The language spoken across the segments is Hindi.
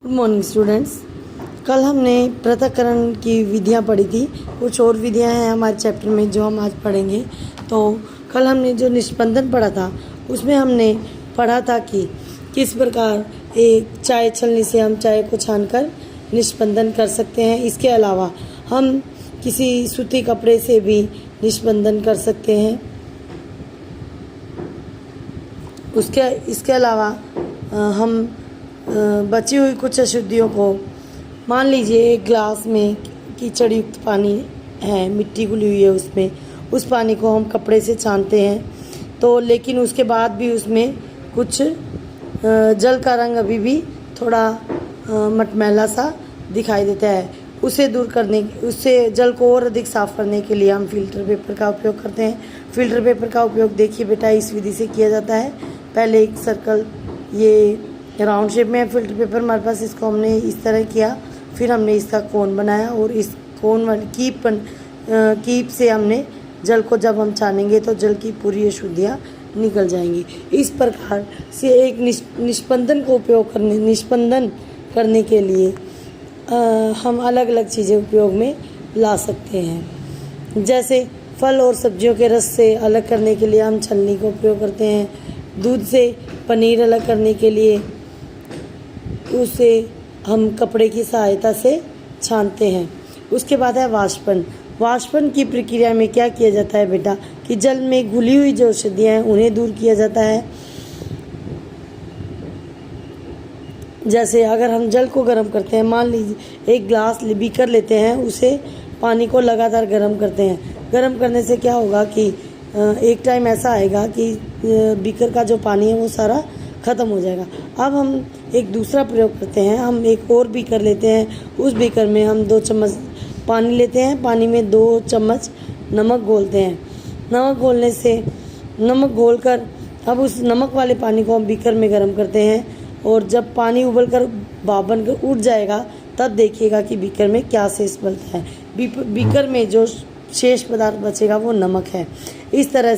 Good morning students. कल हमने पृथक्करण की विधियां पढ़ी थी। कुछ और विधियां हैं हमारे चैप्टर में जो हम आज पढ़ेंगे। तो कल हमने जो निष्पंदन पढ़ा था उसमें हमने पढ़ा था कि किस प्रकार एक चाय छलनी से हम चाय को छानकर निष्पंदन कर सकते हैं। इसके अलावा हम किसी सूती कपड़े से भी निष्पंदन कर सकते हैं। इसके अलावा हम बची हुई कुछ अशुद्धियों को, मान लीजिए एक ग्लास में कीचड़ युक्त पानी है, मिट्टी घुली हुई है उसमें, उस पानी को हम कपड़े से छानते हैं तो लेकिन उसके बाद भी उसमें कुछ जल का रंग अभी भी थोड़ा मटमैला सा दिखाई देता है। उससे जल को और अधिक साफ़ करने के लिए हम फ़िल्टर पेपर का उपयोग करते हैं। फ़िल्टर पेपर का उपयोग देखिए बेटा इस विधि से किया जाता है। पहले एक सर्कल, ये राउंड शेप में है फ़िल्टर पेपर हमारे पास, इसको हमने इस तरह किया, फिर हमने इसका कोन बनाया और इस कोन वाली कीप से हमने जल को जब हम छानेंगे तो जल की पूरी अशुद्धियाँ निकल जाएंगी। इस प्रकार से एक निष्पंदन करने के लिए हम अलग अलग चीज़ें उपयोग में ला सकते हैं। जैसे फल और सब्जियों के रस से अलग करने के लिए हम छलनी का उपयोग करते हैं। दूध से पनीर अलग करने के लिए उसे हम कपड़े की सहायता से छानते हैं। उसके बाद है वाष्पन। वाष्पन की प्रक्रिया में क्या किया जाता है बेटा कि जल में घुली हुई जो औषधियाँ हैं उन्हें दूर किया जाता है। जैसे अगर हम जल को गर्म करते हैं, मान लीजिए एक ग्लास बीकर लेते हैं, उसे पानी को लगातार गर्म करते हैं। गर्म करने से क्या होगा कि एक टाइम ऐसा आएगा कि बीकर का जो पानी है वो सारा ख़त्म हो जाएगा। अब हम एक दूसरा प्रयोग करते हैं। हम एक और बीकर लेते हैं, उस बीकर में हम 2 चम्मच पानी लेते हैं, पानी में 2 चम्मच नमक घोलते हैं। नमक घोलकर अब उस नमक वाले पानी को हम बीकर में गर्म करते हैं और जब पानी उबलकर भाप बनकर उठ जाएगा तब देखिएगा कि बीकर में क्या शेष बचता है। बीकर में जो शेष पदार्थ बचेगा वो नमक है। इस तरह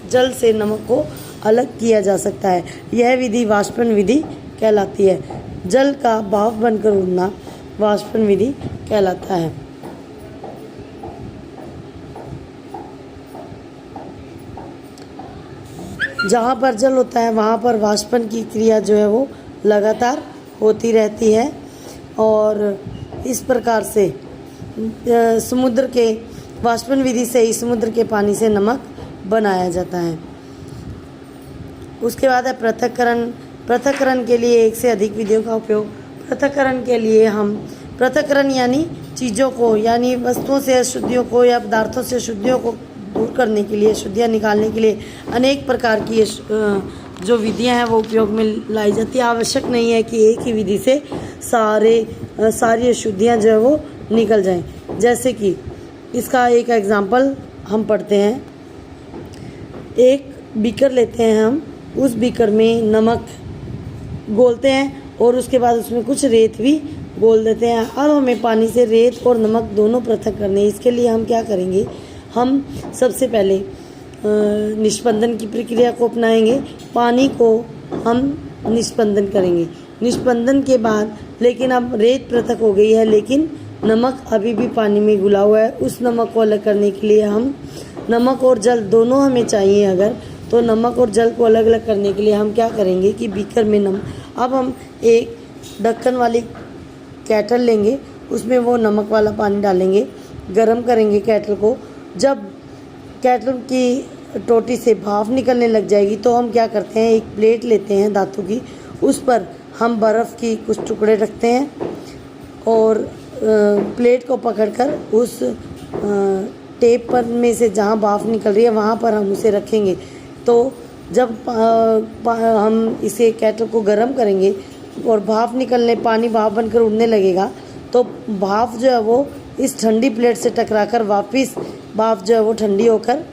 जल से नमक को अलग किया जा सकता है। यह विधि वाष्पन विधि कहलाती है। जल का भाप बनकर उड़ना वाष्पन विधि कहलाता है। जहाँ पर जल होता है वहाँ पर वाष्पन की क्रिया जो है वो लगातार होती रहती है और इस प्रकार से समुद्र के वाष्पन विधि से ही समुद्र के पानी से नमक बनाया जाता है। उसके बाद है पृथक्करण। पृथक्करण के लिए एक से अधिक विधियों का उपयोग। पृथक्करण के लिए हम यानी चीज़ों को, यानी वस्तुओं से अशुद्धियों को या पदार्थों से अशुद्धियों को दूर करने के लिए, शुद्धियाँ निकालने के लिए अनेक प्रकार की जो विधियाँ हैं वो उपयोग में लाई जाती है। आवश्यक नहीं है कि एक ही विधि से सारी अशुद्धियाँ जो है वो निकल जाएं। जैसे कि इसका एक एग्जांपल हम पढ़ते हैं। एक बीकर लेते हैं हम, उस बीकर में नमक घोलते हैं और उसके बाद उसमें कुछ रेत भी घोल देते हैं। अब हमें पानी से रेत और नमक दोनों पृथक करने हैं। इसके लिए हम क्या करेंगे, हम सबसे पहले निष्पंदन की प्रक्रिया को अपनाएंगे। पानी को हम निष्पंदन करेंगे। निष्पंदन के बाद लेकिन अब रेत पृथक हो गई है लेकिन नमक अभी भी पानी में घुला हुआ है। उस नमक को अलग करने के लिए हम नमक और जल दोनों हमें चाहिए। अगर तो नमक और जल को अलग अलग करने के लिए हम क्या करेंगे कि बीकर में अब हम एक ढक्कन वाली केटल लेंगे, उसमें वो नमक वाला पानी डालेंगे, गरम करेंगे केटल को। जब केटल की टोटी से भाप निकलने लग जाएगी तो हम क्या करते हैं, एक प्लेट लेते हैं धातु की, उस पर हम बर्फ़ की कुछ टुकड़े रखते हैं और प्लेट को पकड़कर उस टेप पर में से जहाँ भाप निकल रही है वहाँ पर हम उसे रखेंगे। तो जब हम इसे केटल को गर्म करेंगे और पानी भाप बनकर उड़ने लगेगा तो भाप जो है वो इस ठंडी प्लेट से टकराकर वापस भाप जो है वो ठंडी होकर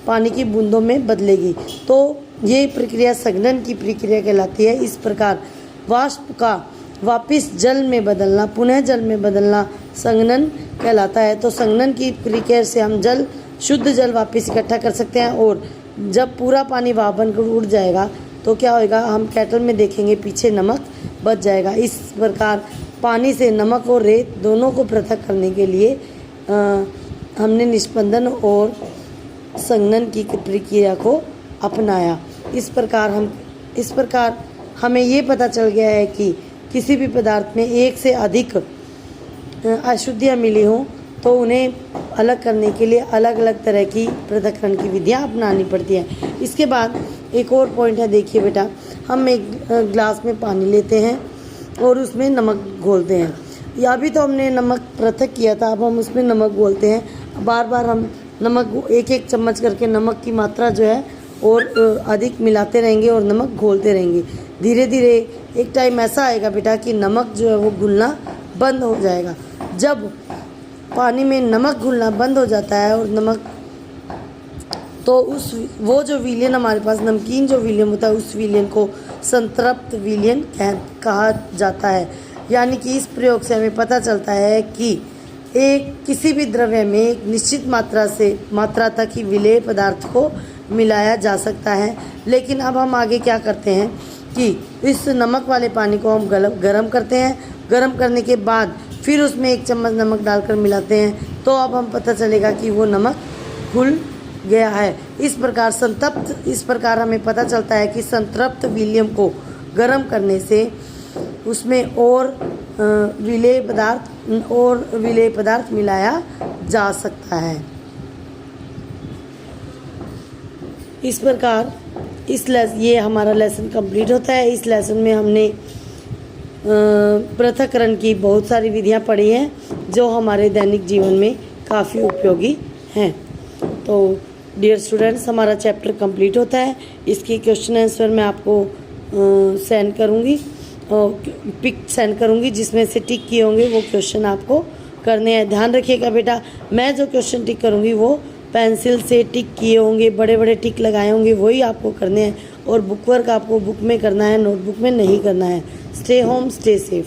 पानी की बूंदों में बदलेगी। तो ये प्रक्रिया संघनन की प्रक्रिया कहलाती है। इस प्रकार वाष्प का वापस जल में बदलना, पुनः जल में बदलना संघनन कहलाता है। तो संघनन की प्रक्रिया से हम शुद्ध जल वापस इकट्ठा कर सकते हैं और जब पूरा पानी भाप बनकर उड़ जाएगा तो क्या होगा, हम केटल में देखेंगे पीछे नमक बच जाएगा। इस प्रकार पानी से नमक और रेत दोनों को पृथक करने के लिए हमने निष्पंदन और संघनन की प्रक्रिया को अपनाया। इस प्रकार हमें ये पता चल गया है कि किसी भी पदार्थ में एक से अधिक अशुद्धियाँ मिली हों तो उन्हें अलग करने के लिए अलग अलग तरह की पृथक्करण की विधियाँ अपनानी पड़ती हैं। इसके बाद एक और पॉइंट है, देखिए बेटा, हम एक ग्लास में पानी लेते हैं और उसमें नमक घोलते हैं। या भी तो हमने नमक पृथक किया था, अब हम उसमें नमक घोलते हैं। बार बार हम नमक एक एक चम्मच करके नमक की मात्रा जो है और अधिक मिलाते रहेंगे और नमक घोलते रहेंगे। धीरे धीरे एक टाइम ऐसा आएगा बेटा कि नमक जो है वो घुलना बंद हो जाएगा। जब पानी में नमक घुलना बंद हो जाता है और नमक तो वो जो विलयन हमारे पास नमकीन जो विलयन होता है उस विलयन को संतृप्त विलयन कहा जाता है। यानी कि इस प्रयोग से हमें पता चलता है कि किसी भी द्रव्य में एक निश्चित मात्रा तक ही विलेय पदार्थ को मिलाया जा सकता है। लेकिन अब हम आगे क्या करते हैं कि इस नमक वाले पानी को हम गरम करते हैं। गरम करने के बाद फिर उसमें 1 चम्मच नमक डालकर मिलाते हैं, तो अब हम पता चलेगा कि वो नमक घुल गया है। इस प्रकार हमें पता चलता है कि संतृप्त विलयन को गर्म करने से उसमें और विलेय पदार्थ मिलाया जा सकता है। इस प्रकार ये हमारा लेसन कंप्लीट होता है। इस लेसन में हमने पृथक्करण की बहुत सारी विधियां पढ़ी हैं जो हमारे दैनिक जीवन में काफ़ी उपयोगी हैं। तो डियर स्टूडेंट्स, हमारा चैप्टर कंप्लीट होता है। इसकी क्वेश्चन आंसर मैं आपको सेंड करूँगी, पिक सेंड करूँगी, जिसमें से टिक किए होंगे वो क्वेश्चन आपको करने हैं। ध्यान रखिएगा बेटा, मैं जो क्वेश्चन टिक करूँगी वो पेंसिल से टिक किए होंगे, बड़े बड़े टिक लगाए होंगे, वही आपको करने हैं। और बुक वर्क आपको बुक में करना है, नोटबुक में नहीं करना है। Stay home, stay safe.